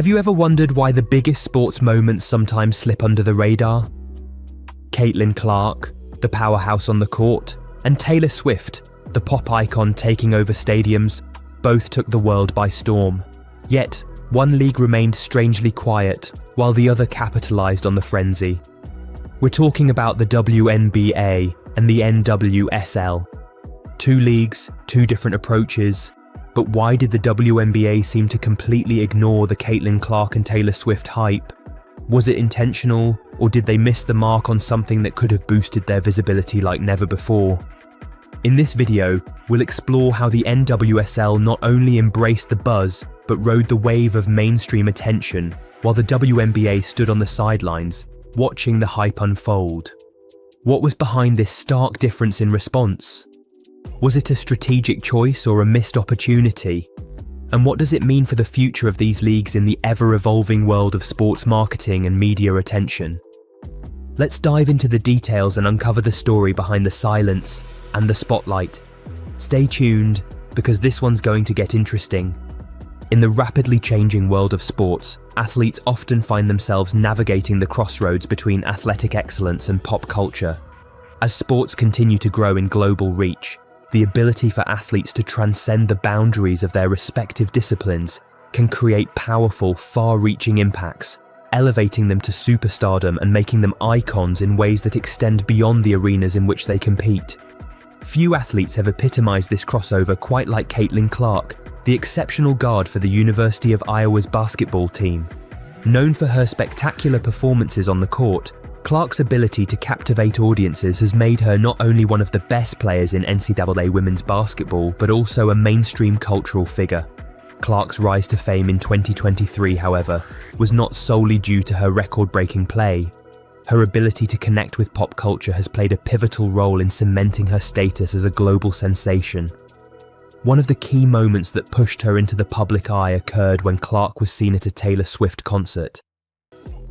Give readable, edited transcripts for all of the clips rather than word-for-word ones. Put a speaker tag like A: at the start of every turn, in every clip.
A: Have you ever wondered why the biggest sports moments sometimes slip under the radar? Caitlin Clark, the powerhouse on the court, and Taylor Swift, the pop icon taking over stadiums, both took the world by storm. Yet, one league remained strangely quiet, while the other capitalized on the frenzy. We're talking about the WNBA and the NWSL. Two leagues, two different approaches. But why did the WNBA seem to completely ignore the Caitlin Clark and Taylor Swift hype? Was it intentional, or did they miss the mark on something that could have boosted their visibility like never before? In this video, we'll explore how the NWSL not only embraced the buzz, but rode the wave of mainstream attention, while the WNBA stood on the sidelines, watching the hype unfold. What was behind this stark difference in response? Was it a strategic choice or a missed opportunity? And what does it mean for the future of these leagues in the ever-evolving world of sports marketing and media attention? Let's dive into the details and uncover the story behind the silence and the spotlight. Stay tuned, because this one's going to get interesting. In the rapidly changing world of sports, athletes often find themselves navigating the crossroads between athletic excellence and pop culture. As sports continue to grow in global reach, the ability for athletes to transcend the boundaries of their respective disciplines can create powerful, far-reaching impacts, elevating them to superstardom and making them icons in ways that extend beyond the arenas in which they compete. Few athletes have epitomized this crossover quite like Caitlin Clark, the exceptional guard for the University of Iowa's basketball team. Known for her spectacular performances on the court, Clark's ability to captivate audiences has made her not only one of the best players in NCAA women's basketball, but also a mainstream cultural figure. Clark's rise to fame in 2023, however, was not solely due to her record-breaking play. Her ability to connect with pop culture has played a pivotal role in cementing her status as a global sensation. One of the key moments that pushed her into the public eye occurred when Clark was seen at a Taylor Swift concert.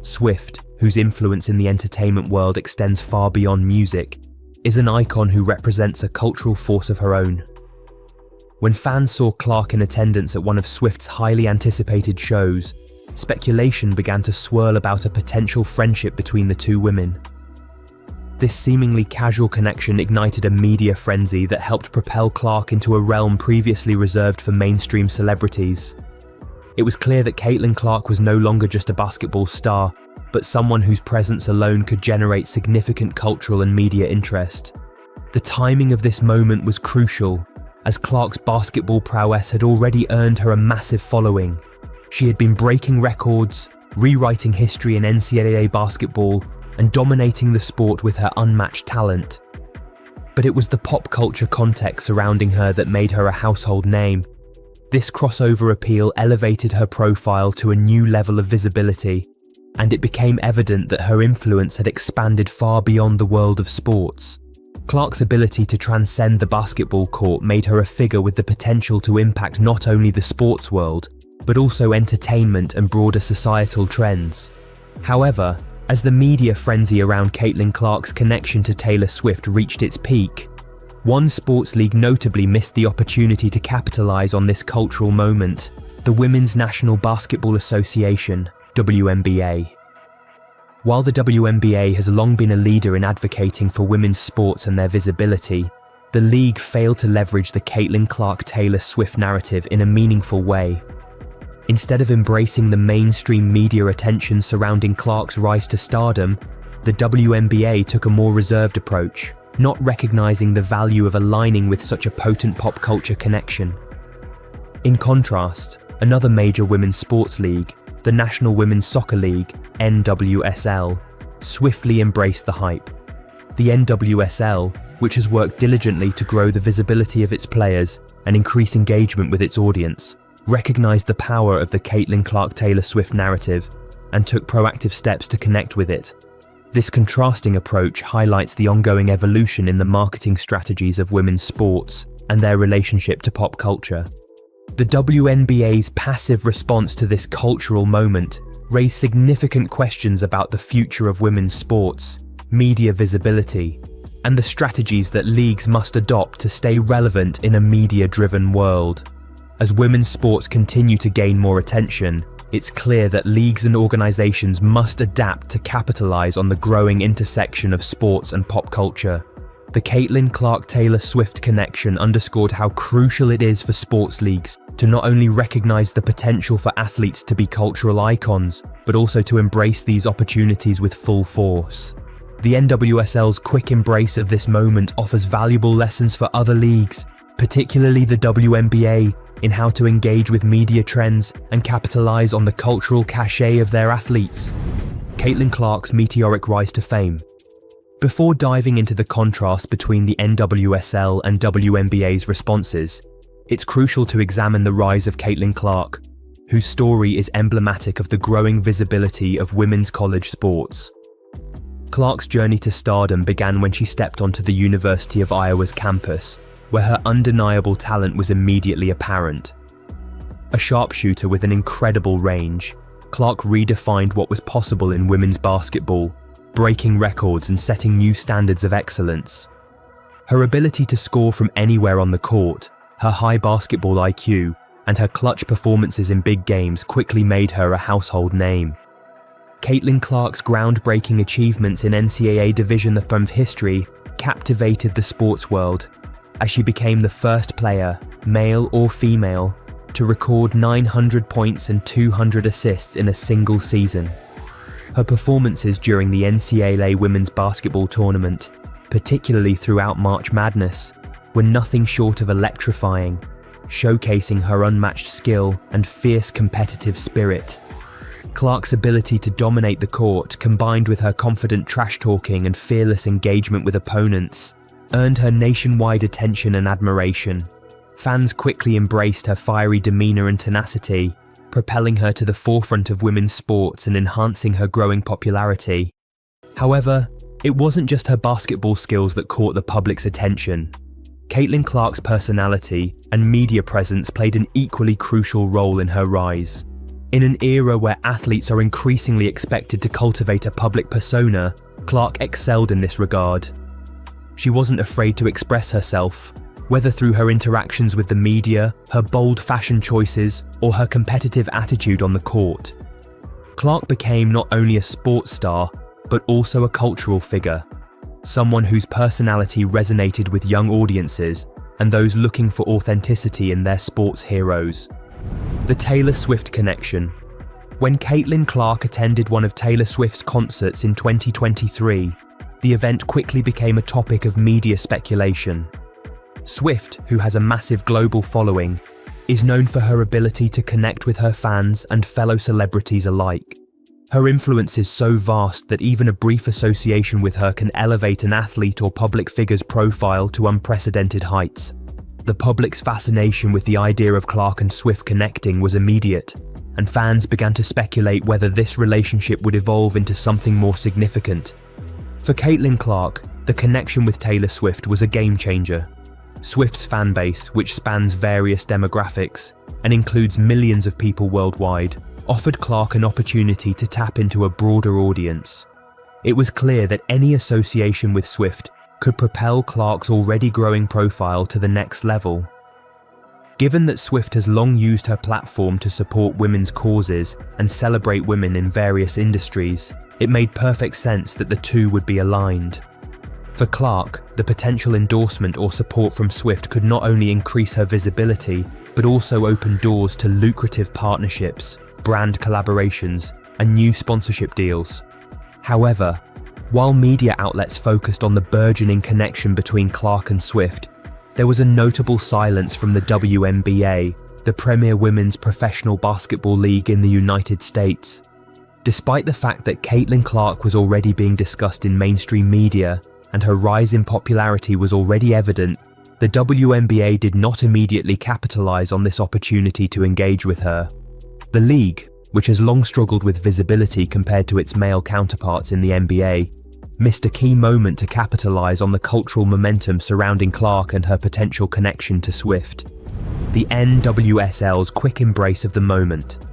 A: Swift, whose influence in the entertainment world extends far beyond music, is an icon who represents a cultural force of her own. When fans saw Clark in attendance at one of Swift's highly anticipated shows, speculation began to swirl about a potential friendship between the two women. This seemingly casual connection ignited a media frenzy that helped propel Clark into a realm previously reserved for mainstream celebrities. It was clear that Caitlin Clark was no longer just a basketball star, but someone whose presence alone could generate significant cultural and media interest. The timing of this moment was crucial, as Clark's basketball prowess had already earned her a massive following. She had been breaking records, rewriting history in NCAA basketball, and dominating the sport with her unmatched talent. But it was the pop culture context surrounding her that made her a household name. This crossover appeal elevated her profile to a new level of visibility, and it became evident that her influence had expanded far beyond the world of sports. Clark's ability to transcend the basketball court made her a figure with the potential to impact not only the sports world, but also entertainment and broader societal trends. However, as the media frenzy around Caitlin Clark's connection to Taylor Swift reached its peak, one sports league notably missed the opportunity to capitalize on this cultural moment: the Women's National Basketball Association, WNBA. While the WNBA has long been a leader in advocating for women's sports and their visibility, the league failed to leverage the Caitlin Clark-Taylor Swift narrative in a meaningful way. Instead of embracing the mainstream media attention surrounding Clark's rise to stardom, the WNBA took a more reserved approach, not recognizing the value of aligning with such a potent pop culture connection. In contrast, another major women's sports league, the National Women's Soccer League, NWSL, swiftly embraced the hype. The NWSL, which has worked diligently to grow the visibility of its players and increase engagement with its audience, recognized the power of the Caitlin Clark-Taylor Swift narrative and took proactive steps to connect with it. This contrasting approach highlights the ongoing evolution in the marketing strategies of women's sports and their relationship to pop culture. The WNBA's passive response to this cultural moment raised significant questions about the future of women's sports, media visibility, and the strategies that leagues must adopt to stay relevant in a media-driven world. As women's sports continue to gain more attention, it's clear that leagues and organizations must adapt to capitalize on the growing intersection of sports and pop culture. The Caitlin Clark-Taylor Swift connection underscored how crucial it is for sports leagues to not only recognize the potential for athletes to be cultural icons, but also to embrace these opportunities with full force. The NWSL's quick embrace of this moment offers valuable lessons for other leagues, particularly the WNBA, in how to engage with media trends and capitalize on the cultural cachet of their athletes. Caitlin Clark's meteoric rise to fame. Before diving into the contrast between the NWSL and WNBA's responses, it's crucial to examine the rise of Caitlin Clark, whose story is emblematic of the growing visibility of women's college sports. Clark's journey to stardom began when she stepped onto the University of Iowa's campus, where her undeniable talent was immediately apparent. A sharpshooter with an incredible range, Clark redefined what was possible in women's basketball, breaking records and setting new standards of excellence. Her ability to score from anywhere on the court, her high basketball IQ, and her clutch performances in big games quickly made her a household name. Caitlin Clark's groundbreaking achievements in NCAA Division I history captivated the sports world, as she became the first player, male or female, to record 900 points and 200 assists in a single season. Her performances during the NCAA Women's Basketball Tournament, particularly throughout March Madness, were nothing short of electrifying, showcasing her unmatched skill and fierce competitive spirit. Clark's ability to dominate the court, combined with her confident trash-talking and fearless engagement with opponents, earned her nationwide attention and admiration. Fans quickly embraced her fiery demeanor and tenacity, propelling her to the forefront of women's sports and enhancing her growing popularity. However, it wasn't just her basketball skills that caught the public's attention. Caitlin Clark's personality and media presence played an equally crucial role in her rise. In an era where athletes are increasingly expected to cultivate a public persona, Clark excelled in this regard. She wasn't afraid to express herself, whether through her interactions with the media, her bold fashion choices, or her competitive attitude on the court. Clark became not only a sports star, but also a cultural figure, someone whose personality resonated with young audiences and those looking for authenticity in their sports heroes. The Taylor Swift connection. When Caitlin Clark attended one of Taylor Swift's concerts in 2023, the event quickly became a topic of media speculation. Swift, who has a massive global following, is known for her ability to connect with her fans and fellow celebrities alike. Her influence is so vast that even a brief association with her can elevate an athlete or public figure's profile to unprecedented heights. The public's fascination with the idea of Clark and Swift connecting was immediate, and fans began to speculate whether this relationship would evolve into something more significant. For Caitlin Clark, the connection with Taylor Swift was a game changer. Swift's fanbase, which spans various demographics and includes millions of people worldwide, offered Clark an opportunity to tap into a broader audience. It was clear that any association with Swift could propel Clark's already growing profile to the next level. Given that Swift has long used her platform to support women's causes and celebrate women in various industries, it made perfect sense that the two would be aligned. For Clark, the potential endorsement or support from Swift could not only increase her visibility, but also open doors to lucrative partnerships, brand collaborations, and new sponsorship deals. However, while media outlets focused on the burgeoning connection between Clark and Swift, there was a notable silence from the WNBA, the premier women's professional basketball league in the United States. Despite the fact that Caitlin Clark was already being discussed in mainstream media and her rise in popularity was already evident, the WNBA did not immediately capitalize on this opportunity to engage with her. The league, which has long struggled with visibility compared to its male counterparts in the NBA, missed a key moment to capitalize on the cultural momentum surrounding Clark and her potential connection to Swift. The NWSL's quick embrace of the moment.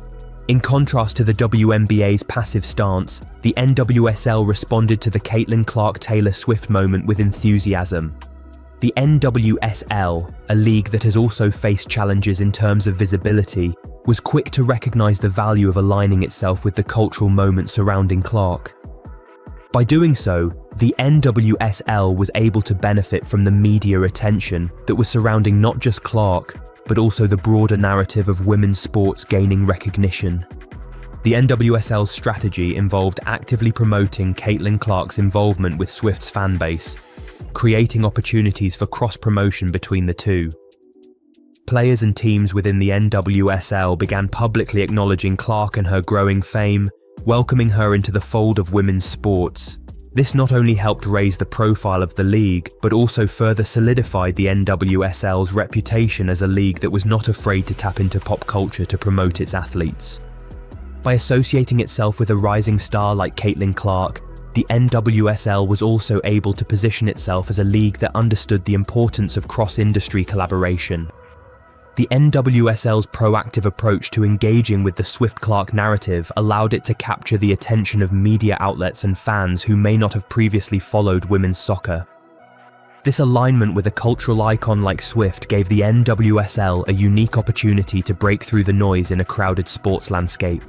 A: In contrast to the WNBA's passive stance, the NWSL responded to the Caitlin Clark-Taylor Swift moment with enthusiasm. The NWSL, a league that has also faced challenges in terms of visibility, was quick to recognise the value of aligning itself with the cultural moment surrounding Clark. By doing so, the NWSL was able to benefit from the media attention that was surrounding not just Clark, but also the broader narrative of women's sports gaining recognition. The NWSL's strategy involved actively promoting Caitlin Clark's involvement with Swift's fanbase, creating opportunities for cross-promotion between the two. Players and teams within the NWSL began publicly acknowledging Clark and her growing fame, welcoming her into the fold of women's sports. This not only helped raise the profile of the league, but also further solidified the NWSL's reputation as a league that was not afraid to tap into pop culture to promote its athletes. By associating itself with a rising star like Caitlin Clark, the NWSL was also able to position itself as a league that understood the importance of cross-industry collaboration. The NWSL's proactive approach to engaging with the Swift-Clark narrative allowed it to capture the attention of media outlets and fans who may not have previously followed women's soccer. This alignment with a cultural icon like Swift gave the NWSL a unique opportunity to break through the noise in a crowded sports landscape.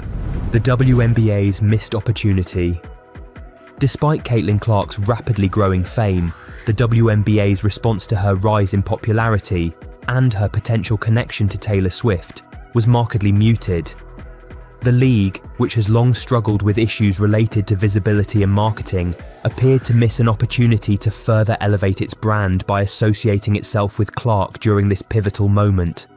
A: The WNBA's missed opportunity. Despite Caitlin Clark's rapidly growing fame, the WNBA's response to her rise in popularity and her potential connection to Taylor Swift was markedly muted. The league, which has long struggled with issues related to visibility and marketing, appeared to miss an opportunity to further elevate its brand by associating itself with Clark during this pivotal moment.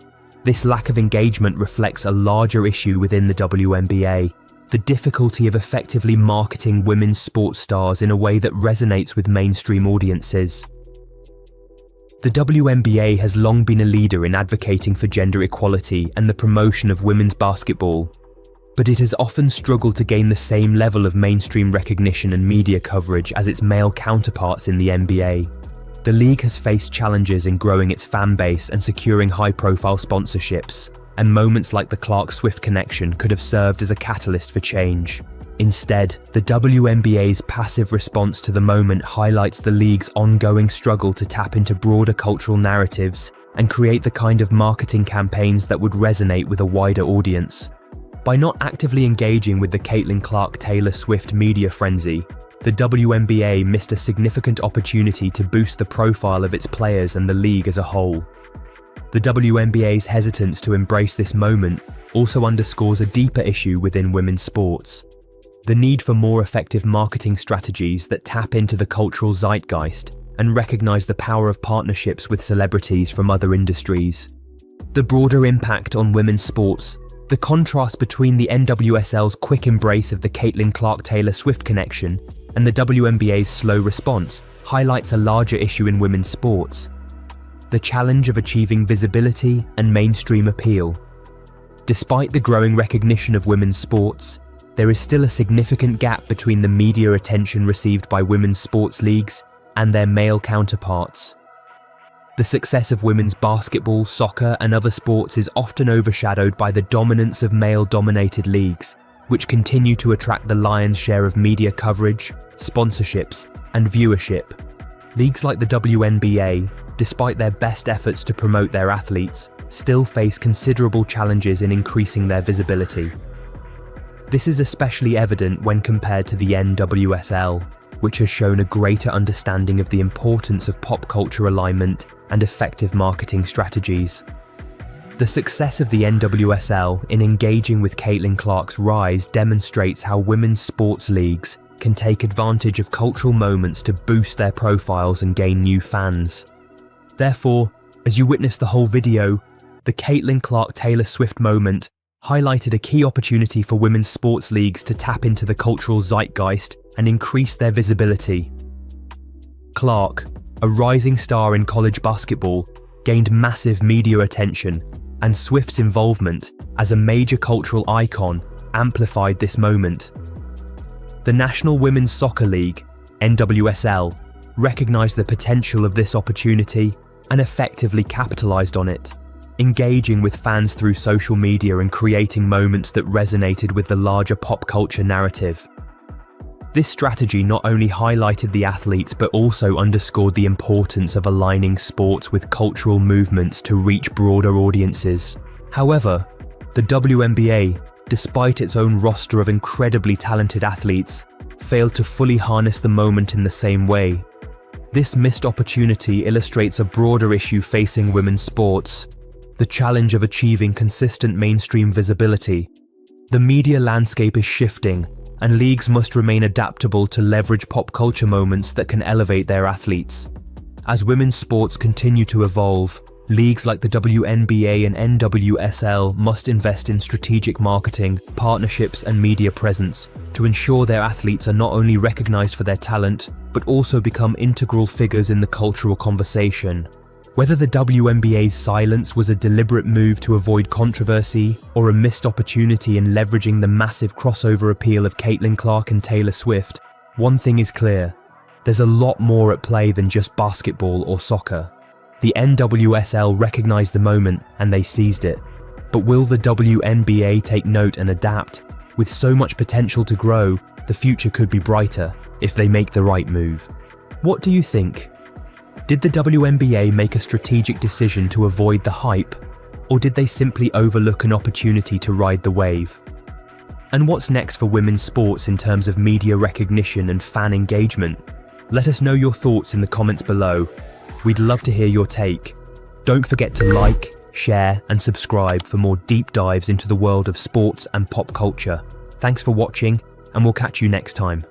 A: This lack of engagement reflects a larger issue within the WNBA, the difficulty of effectively marketing women's sports stars in a way that resonates with mainstream audiences. The WNBA has long been a leader in advocating for gender equality and the promotion of women's basketball, but it has often struggled to gain the same level of mainstream recognition and media coverage as its male counterparts in the NBA. The league has faced challenges in growing its fan base and securing high-profile sponsorships, and moments like the Clark-Swift connection could have served as a catalyst for change. Instead, the WNBA's passive response to the moment highlights the league's ongoing struggle to tap into broader cultural narratives and create the kind of marketing campaigns that would resonate with a wider audience. By not actively engaging with the Caitlin Clark-Taylor Swift media frenzy, the WNBA missed a significant opportunity to boost the profile of its players and the league as a whole. The WNBA's hesitance to embrace this moment also underscores a deeper issue within women's sports: the need for more effective marketing strategies that tap into the cultural zeitgeist and recognize the power of partnerships with celebrities from other industries. The broader impact on women's sports. The contrast between the NWSL's quick embrace of the Caitlin Clark-Taylor Swift connection and the WNBA's slow response highlights a larger issue in women's sports: the challenge of achieving visibility and mainstream appeal. Despite the growing recognition of women's sports, there is still a significant gap between the media attention received by women's sports leagues and their male counterparts. The success of women's basketball, soccer, and other sports is often overshadowed by the dominance of male-dominated leagues, which continue to attract the lion's share of media coverage, sponsorships, and viewership. Leagues like the WNBA, despite their best efforts to promote their athletes, still face considerable challenges in increasing their visibility. This is especially evident when compared to the NWSL, which has shown a greater understanding of the importance of pop culture alignment and effective marketing strategies. The success of the NWSL in engaging with Caitlin Clark's rise demonstrates how women's sports leagues can take advantage of cultural moments to boost their profiles and gain new fans. Therefore, as you witness the whole video, the Caitlin Clark-Taylor Swift moment highlighted a key opportunity for women's sports leagues to tap into the cultural zeitgeist and increase their visibility. Clark, a rising star in college basketball, gained massive media attention, and Swift's involvement as a major cultural icon amplified this moment. The National Women's Soccer League, NWSL, recognized the potential of this opportunity and effectively capitalized on it, engaging with fans through social media and creating moments that resonated with the larger pop culture narrative. This strategy not only highlighted the athletes but also underscored the importance of aligning sports with cultural movements to reach broader audiences. However, the WNBA, despite its own roster of incredibly talented athletes, failed to fully harness the moment in the same way. This missed opportunity illustrates a broader issue facing women's sports: the challenge of achieving consistent mainstream visibility. The media landscape is shifting, and leagues must remain adaptable to leverage pop culture moments that can elevate their athletes. As women's sports continue to evolve, leagues like the WNBA and NWSL must invest in strategic marketing, partnerships, and media presence to ensure their athletes are not only recognized for their talent, but also become integral figures in the cultural conversation. Whether the WNBA's silence was a deliberate move to avoid controversy or a missed opportunity in leveraging the massive crossover appeal of Caitlin Clark and Taylor Swift, one thing is clear: there's a lot more at play than just basketball or soccer. The NWSL recognized the moment and they seized it. But will the WNBA take note and adapt? With so much potential to grow, the future could be brighter if they make the right move. What do you think? Did the WNBA make a strategic decision to avoid the hype, or did they simply overlook an opportunity to ride the wave? And what's next for women's sports in terms of media recognition and fan engagement? Let us know your thoughts in the comments below. We'd love to hear your take. Don't forget to like, share, and subscribe for more deep dives into the world of sports and pop culture. Thanks for watching, and we'll catch you next time.